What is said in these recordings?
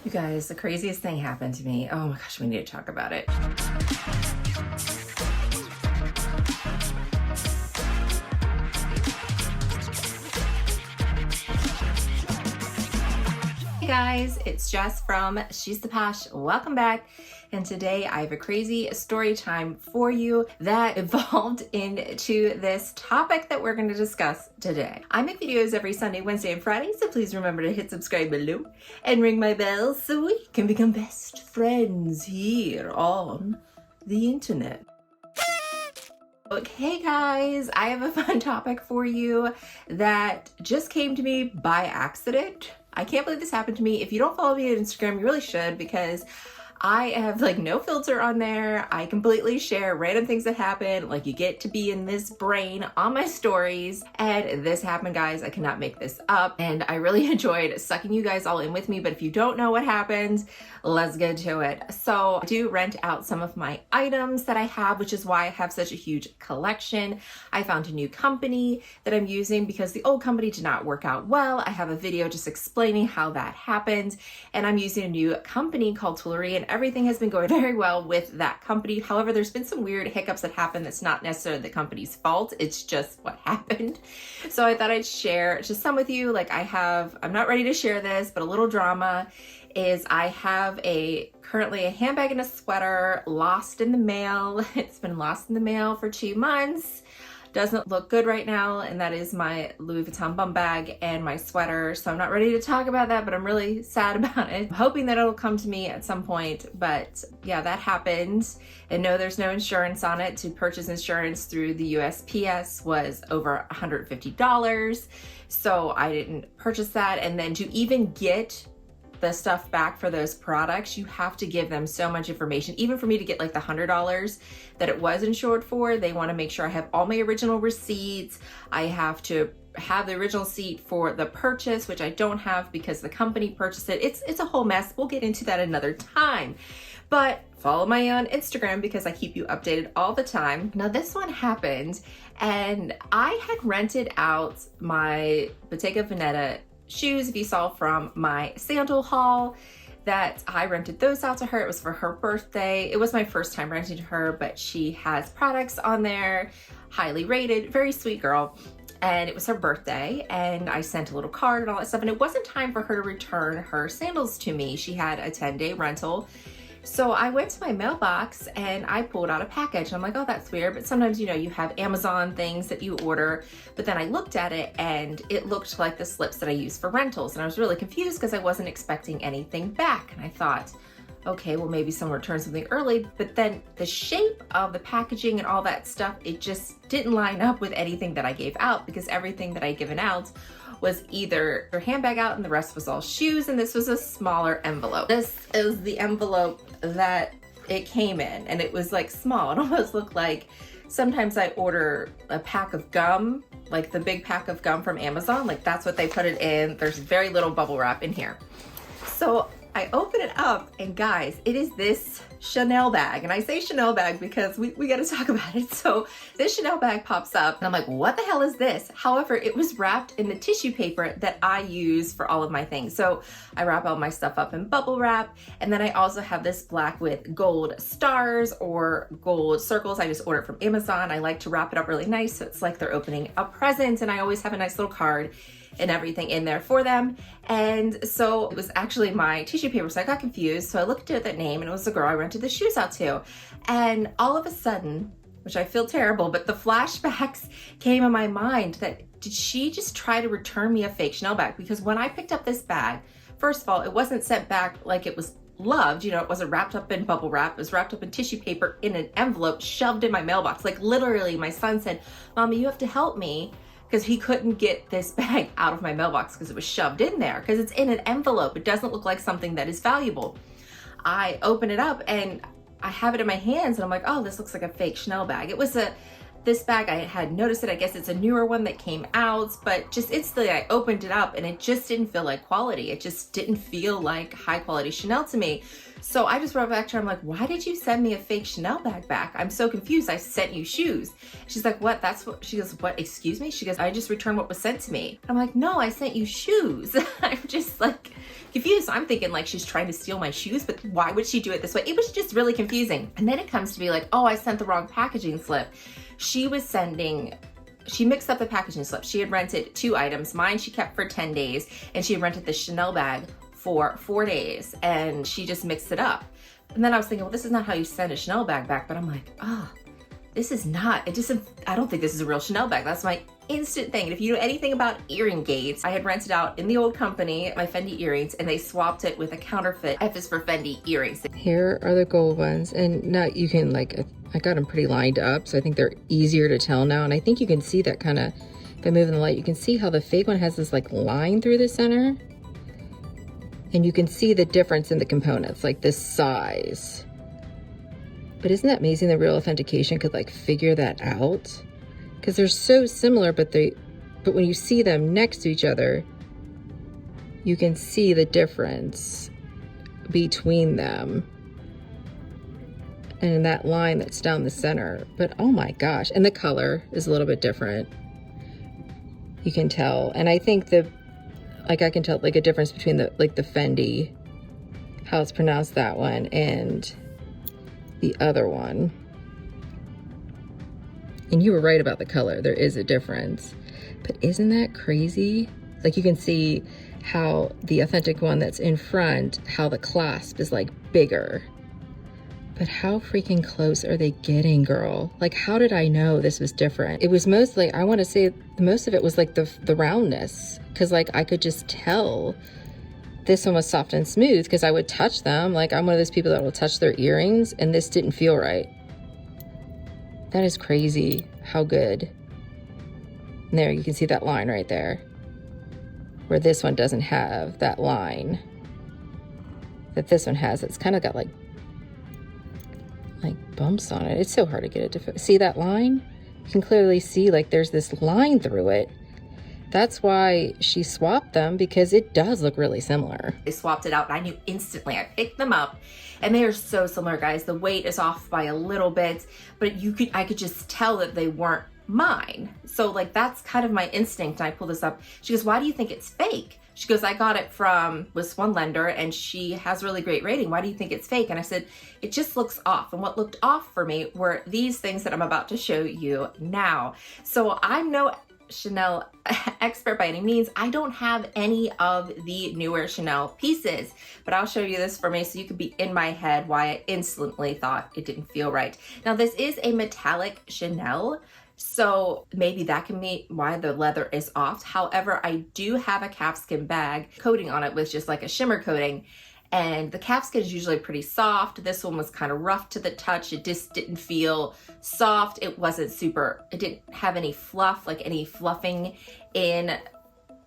You guys, the craziest thing happened to me. Oh my gosh, we need to talk about it. Hey guys, it's Jess from She's the Posh. Welcome back. And today I have a crazy story time for you that evolved into this topic that we're going to discuss today. I make videos every Sunday, Wednesday, and Friday, so please remember to hit subscribe below and ring my bell so we can become best friends here on the internet. Okay guys, I have a fun topic for you that just came to me by accident. I can't believe this happened to me. If you don't follow me on Instagram, you really should, because I have like no filter on there. I completely share random things that happen. Like, you get to be in this brain on my stories. And this happened, guys. I cannot make this up. And I really enjoyed sucking you guys all in with me. But if you don't know what happened, let's get to it. So I do rent out some of my items that I have, which is why I have such a huge collection. I found a new company that I'm using because the old company did not work out well. I have a video just explaining how that happened. And I'm using a new company called Toolery, and everything has been going very well with that company. However, there's been some weird hiccups that happen that's not necessarily the company's fault. It's just what happened. So I thought I'd share just some with you. Like, I'm not ready to share this, but a little drama is I have currently a handbag and a sweater lost in the mail. It's been lost in the mail for 2 months. Doesn't look good right now, and that is my Louis Vuitton bum bag and my sweater. So I'm not ready to talk about that, but I'm really sad about it. I'm hoping that it'll come to me at some point, but yeah, that happened. And no, there's no insurance on it. To purchase insurance through the USPS was over $150. So I didn't purchase that. And then to even get the stuff back for those products, you have to give them so much information. Even for me to get like the $100 that it was insured for, they want to make sure I have all my original receipts. I have to have the original receipt for the purchase, which I don't have because the company purchased it. It's a whole mess. We'll get into that another time. But follow me on Instagram because I keep you updated all the time. Now, this one happened, and I had rented out my Bottega Veneta shoes. If you saw from my sandal haul, that I rented those out to her. It was for her birthday. It was my first time renting to her, but she has products on there, highly rated, very sweet girl. And it was her birthday, and I sent a little card and all that stuff, and it wasn't time for her to return her sandals to me. She had a 10-day rental. So I went to my mailbox and I pulled out a package. I'm like, oh, that's weird. But sometimes, you have Amazon things that you order. But then I looked at it and it looked like the slips that I use for rentals. And I was really confused because I wasn't expecting anything back. And I thought, okay, well, maybe someone returned something early. But then the shape of the packaging and all that stuff, it just didn't line up with anything that I gave out, because everything that I'd given out was either her handbag out and the rest was all shoes, and this was a smaller envelope. This is the envelope that it came in, and it was like small. It almost looked like sometimes I order a pack of gum, like the big pack of gum from Amazon, like that's what they put it in. There's very little bubble wrap in here. So I open it up, and guys, it is this Chanel bag. And I say Chanel bag because we got to talk about it. So this Chanel bag pops up and I'm like, what the hell is this? However, it was wrapped in the tissue paper that I use for all of my things. So I wrap all my stuff up in bubble wrap. And then I also have this black with gold stars or gold circles. I just ordered from Amazon. I like to wrap it up really nice, so it's like they're opening a present, and I always have a nice little card and everything in there for them. And so it was actually my tissue paper, so I got confused. So I looked at that name, and it was the girl I rented the shoes out to. And all of a sudden, which I feel terrible, but the flashbacks came in my mind that, did she just try to return me a fake Chanel bag? Because when I picked up this bag, first of all, it wasn't sent back like it was loved. It wasn't wrapped up in bubble wrap. It was wrapped up in tissue paper in an envelope shoved in my mailbox. Like, literally, my son said, Mommy, you have to help me, because he couldn't get this bag out of my mailbox because it was shoved in there, because it's in an envelope. It doesn't look like something that is valuable. I open it up and I have it in my hands, and I'm like, oh, this looks like a fake Chanel bag. It was this bag, I had noticed it. I guess it's a newer one that came out, but just instantly I opened it up and it just didn't feel like quality. It just didn't feel like high quality Chanel to me. So I just wrote back to her. I'm like, why did you send me a fake Chanel bag back? I'm so confused. I sent you shoes. She's like, what? That's what? She goes, what? Excuse me? She goes, I just returned what was sent to me. I'm like, no, I sent you shoes. I'm just like confused. I'm thinking like she's trying to steal my shoes, but why would she do it this way? It was just really confusing. And then it comes to be like, oh, I sent the wrong packaging slip. She mixed up the packaging slip. She had rented 2 items. Mine she kept for 10 days, and she had rented the Chanel bag for 4 days, and she just mixed it up. And then I was thinking, well, this is not how you send a Chanel bag back, but I'm like, oh, this is not, I don't think this is a real Chanel bag. That's my instant thing. And if you know anything about earring gates, I had rented out in the old company my Fendi earrings, and they swapped it with a counterfeit F is for Fendi earrings. Here are the gold ones, and now you can like, I got them pretty lined up, so I think they're easier to tell now. And I think you can see that kind of, if I move in the light, you can see how the fake one has this like line through the center. And you can see the difference in the components, like this size. But isn't that amazing? The real authentication could like figure that out, because they're so similar, but when you see them next to each other, you can see the difference between them and that line that's down the center. But oh my gosh, and the color is a little bit different, you can tell. And I think I can tell like a difference between the Fendi, how it's pronounced, that one, and the other one. And you were right about the color, there is a difference. But isn't that crazy? Like you can see how the authentic one that's in front, how the clasp is like bigger. But how freaking close are they getting, girl? Like, how did I know this was different? It was mostly, I want to say most of it was like the roundness, because like I could just tell this one was soft and smooth because I would touch them. Like I'm one of those people that will touch their earrings, and this didn't feel right. That is crazy how good. And there you can see that line right there, where this one doesn't have that line that this one has. It's kind of got like bumps on it. It's so hard to get it to see that line. You can clearly see like there's this line through it. That's why she swapped them, because it does look really similar. They swapped it out and I knew instantly. I picked them up and they are so similar, guys. The weight is off by a little bit, but I could just tell that they weren't mine. So like that's kind of my instinct. And I pulled this up. She goes, why do you think it's fake? She goes, I got it from this one lender and she has really great rating. Why do you think it's fake? And I said, it just looks off. And what looked off for me were these things that I'm about to show you now. So I'm no Chanel expert by any means. I don't have any of the newer Chanel pieces, but I'll show you this for me so you could be in my head why I instantly thought it didn't feel right. Now this is a metallic Chanel, so maybe that can be why the leather is off. However, I do have a calfskin bag coating on it with just like a shimmer coating, and the calfskin is usually pretty soft. This one was kind of rough to the touch. It just didn't feel soft. It wasn't super, it didn't have any fluff, like any fluffing in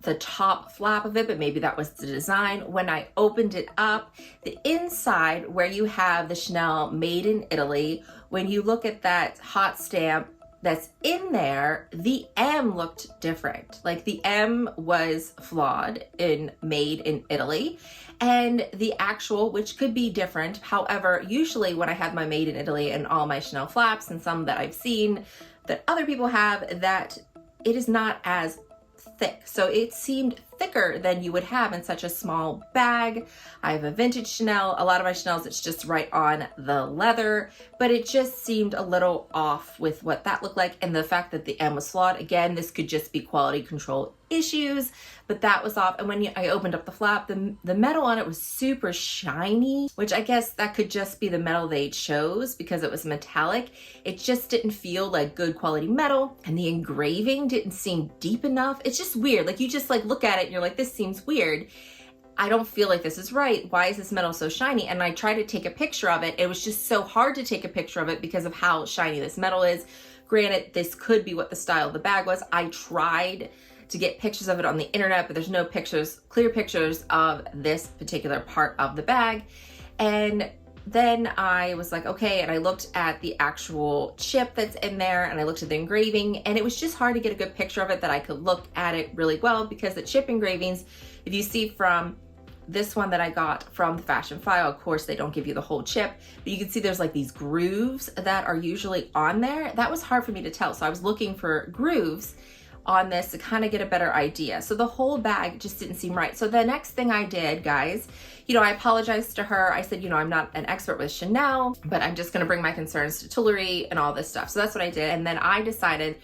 the top flap of it, but maybe that was the design. When I opened it up, the inside where you have the Chanel made in Italy, when you look at that hot stamp that's in there, the M looked different. Like the M was flawed in made in Italy, and the actual, which could be different. However, usually when I have my made in Italy and all my Chanel flaps and some that I've seen that other people have, that it is not as thick. So it seemed thicker than you would have in such a small bag. I have a vintage Chanel. A lot of my Chanels, it's just right on the leather, but it just seemed a little off with what that looked like. And the fact that the M was flawed, again, this could just be quality control issues, but that was off. And when I opened up the flap, the metal on it was super shiny, which I guess that could just be the metal they chose because it was metallic. It just didn't feel like good quality metal, and the engraving didn't seem deep enough. It's just weird. Like you just like look at it and you're like, this seems weird. I don't feel like this is right. Why is this metal so shiny? And I tried to take a picture of it. It was just so hard to take a picture of it because of how shiny this metal is. Granted, this could be what the style of the bag was. I tried to get pictures of it on the internet, but there's no pictures, clear pictures of this particular part of the bag. And then I was like, okay, and I looked at the actual chip that's in there, and I looked at the engraving, and it was just hard to get a good picture of it that I could look at it really well, because the chip engravings, if you see from this one that I got from the Fashion File, of course they don't give you the whole chip, but you can see there's like these grooves that are usually on there. That was hard for me to tell, so I was looking for grooves on this to kind of get a better idea. So the whole bag just didn't seem right. So the next thing I did, guys, I apologized to her. I said, I'm not an expert with Chanel, but I'm just going to bring my concerns to Tuileries and all this stuff. So that's what I did. And then I decided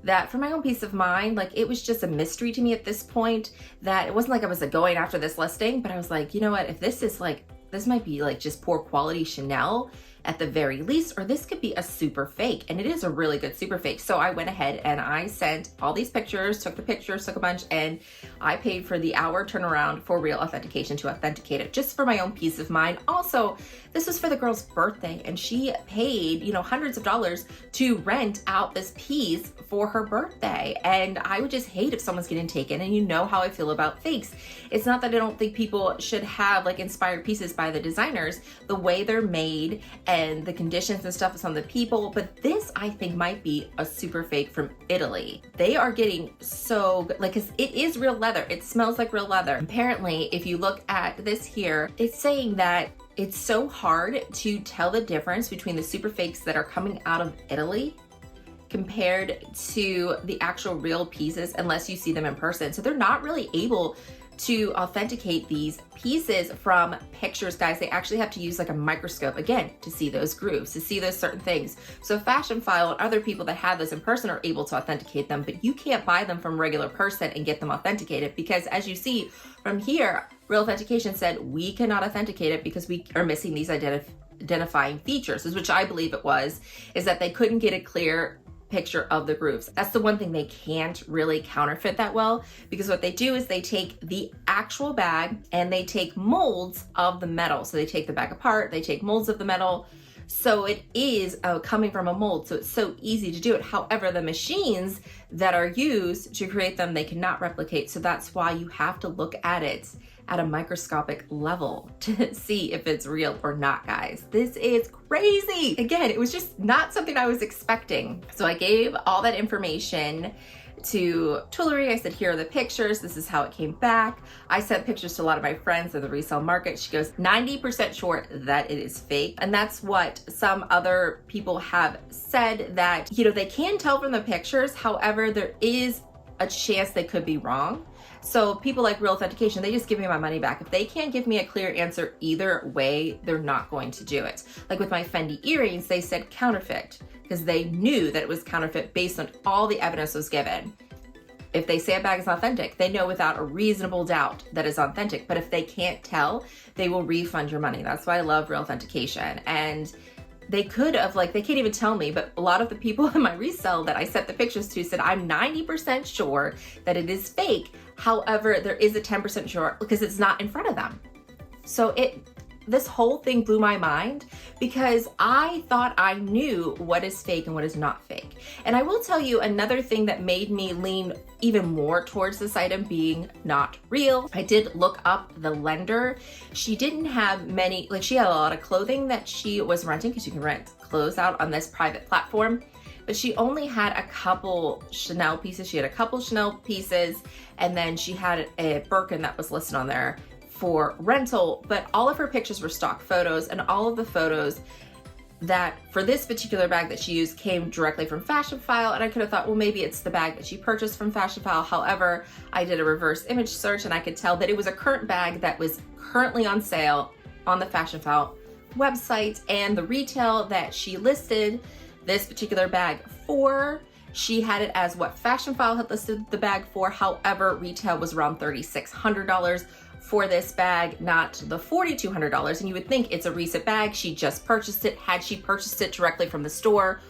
that for my own peace of mind, like, it was just a mystery to me at this point, that it wasn't like I was like going after this listing, but I was like, you know what, if this is like, this might be like just poor quality Chanel at the very least, or this could be a super fake, and it is a really good super fake. So I went ahead and I sent all these pictures, took a bunch, and I paid for the hour turnaround for Real Authentication to authenticate it, just for my own peace of mind. Also, this was for the girl's birthday, and she paid, hundreds of dollars to rent out this piece for her birthday. And I would just hate if someone's getting taken, and you know how I feel about fakes. It's not that I don't think people should have like inspired pieces by the designers, the way they're made and the conditions and stuff is on the people, but this I think might be a super fake from Italy. They are getting so good, like, 'cause it is real leather. It smells like real leather. Apparently, if you look at this here, it's saying that it's so hard to tell the difference between the super fakes that are coming out of Italy compared to the actual real pieces unless you see them in person. So they're not really able to authenticate these pieces from pictures, guys. They actually have to use like a microscope, again, to see those grooves, to see those certain things. So Fashionphile and other people that have this in person are able to authenticate them, but you can't buy them from a regular person and get them authenticated, because as you see from here, Real Authentication said we cannot authenticate it because we are missing these identifying features, which I believe it was, is that they couldn't get a clear picture of the grooves. That's the one thing they can't really counterfeit that well, because what they do is they take the actual bag and they take molds of the metal. So they take the bag apart, they take molds of the metal. So it is coming from a mold. So it's so easy to do it. However, the machines that are used to create them, they cannot replicate. So that's why you have to look at it at a microscopic level to see if it's real or not, guys. This is crazy. Again, it was just not something I was expecting. So I gave all that information to Tuileries. I said, here are the pictures. This is how it came back. I sent pictures to a lot of my friends in the resale market. She goes, 90% sure that it is fake. And that's what some other people have said, that, they can tell from the pictures. However, there is a chance they could be wrong. So people like Real Authentication, they just give me my money back. If they can't give me a clear answer either way, they're not going to do it. Like with my Fendi earrings, they said counterfeit because they knew that it was counterfeit based on all the evidence was given. If they say a bag is authentic, they know without a reasonable doubt that it's authentic. But if they can't tell, they will refund your money. That's why I love Real Authentication. And they could have, they can't even tell me, but a lot of the people in my resale that I sent the pictures to said, I'm 90% sure that it is fake. However, there is a 10% sure because it's not in front of them. So this whole thing blew my mind because I thought I knew what is fake and what is not fake. And I will tell you another thing that made me lean even more towards this item being not real. I did look up the lender. She didn't have many, she had a lot of clothing that she was renting, because you can rent clothes out on this private platform. But she only had a couple Chanel pieces. She had a couple Chanel pieces, and then she had a Birkin that was listed on there for rental, but all of her pictures were stock photos, and all of the photos that for this particular bag that she used came directly from Fashionphile. And I could have thought, well, maybe it's the bag that she purchased from Fashionphile. However, I did a reverse image search and I could tell that it was a current bag that was currently on sale on the Fashionphile website, and the retail that she listed this particular bag for, she had it as what Fashionphile had listed the bag for. However, retail was around $3,600 for this bag, not the $4,200. And you would think it's a recent bag. She just purchased it. Had she purchased it directly from the store,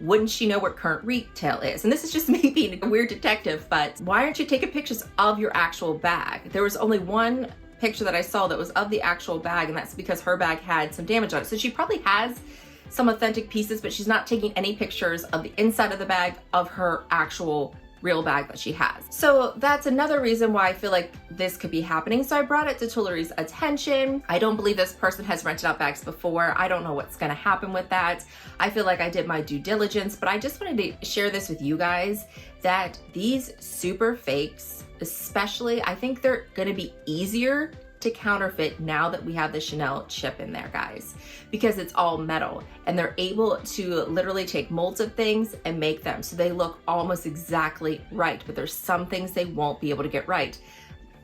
wouldn't she know what current retail is? And this is just me being a weird detective, but why aren't you taking pictures of your actual bag? There was only one picture that I saw that was of the actual bag, and that's because her bag had some damage on it. So she probably has some authentic pieces, but she's not taking any pictures of the inside of the bag of her actual real bag that she has. So that's another reason why I feel like this could be happening. So I brought it to Tuileries' attention. I don't believe this person has rented out bags before. I don't know what's gonna happen with that. I feel like I did my due diligence, but I just wanted to share this with you guys, that these super fakes, especially, I think they're gonna be easier to counterfeit now that we have the Chanel chip in there, guys, because it's all metal and they're able to literally take molds of things and make them so they look almost exactly right, but there's some things they won't be able to get right.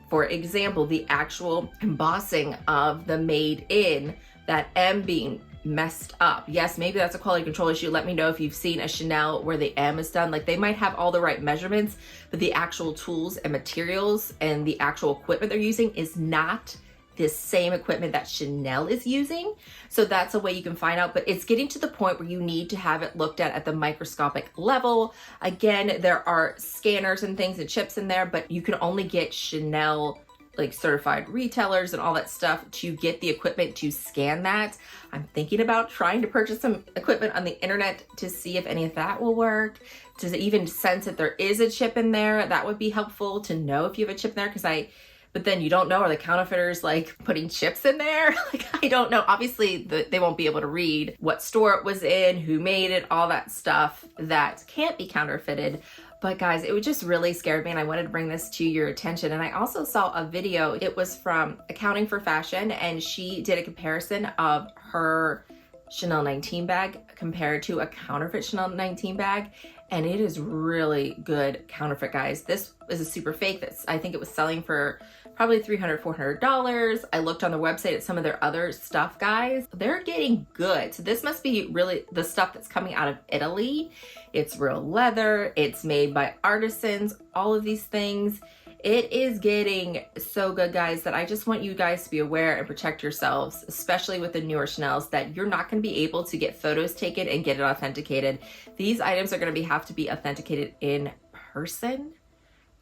For example, the actual embossing of the made in, that M being messed up. Yes, maybe that's a quality control issue. Let me know if you've seen a Chanel where the M is done. Like, they might have all the right measurements, but the actual tools and materials and the actual equipment they're using is not the same equipment that Chanel is using. So that's a way you can find out, but it's getting to the point where you need to have it looked at the microscopic level. Again, there are scanners and things and chips in there, but you can only get Chanel like certified retailers and all that stuff to get the equipment to scan that. I'm thinking about trying to purchase some equipment on the internet to see if any of that will work, to even sense that there is a chip in there. That would be helpful to know if you have a chip in there, but then you don't know, are the counterfeiters like putting chips in there? Like, I don't know. Obviously, they won't be able to read what store it was in, who made it, all that stuff that can't be counterfeited. But guys, it just really scared me and I wanted to bring this to your attention. And I also saw a video, it was from Accounting for Fashion, and she did a comparison of her Chanel 19 bag compared to a counterfeit Chanel 19 bag. And it is really good counterfeit, guys. This is a super fake that's, I think it was selling for probably $300, $400. I looked on their website at some of their other stuff, guys. They're getting good. So this must be really the stuff that's coming out of Italy. It's real leather. It's made by artisans, all of these things. It is getting so good, guys, that I just want you guys to be aware and protect yourselves, especially with the newer Chanels, that you're not going to be able to get photos taken and get it authenticated. These items are going to have to be authenticated in person.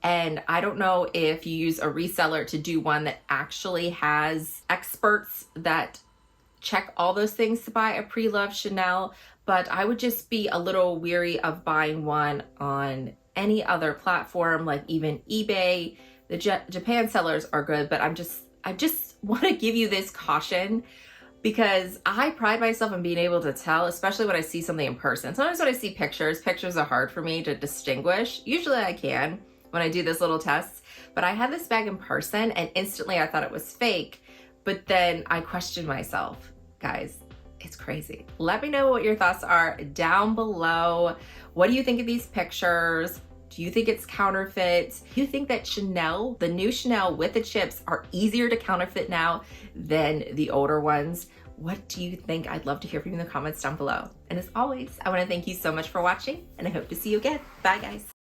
And I don't know if you use a reseller to do one that actually has experts that check all those things to buy a pre-loved Chanel, but I would just be a little weary of buying one on any other platform, like even eBay. The Japan sellers are good, but I just want to give you this caution because I pride myself on being able to tell, especially when I see something in person. Sometimes when I see pictures are hard for me to distinguish. Usually I can when I do this little tests, but I had this bag in person and instantly I thought it was fake, but then I questioned myself. Guys, it's crazy. Let me know what your thoughts are down below. What do you think of these pictures? Do you think it's counterfeit? Do you think that Chanel, the new Chanel with the chips, are easier to counterfeit now than the older ones? What do you think? I'd love to hear from you in the comments down below. And as always, I want to thank you so much for watching and I hope to see you again. Bye, guys.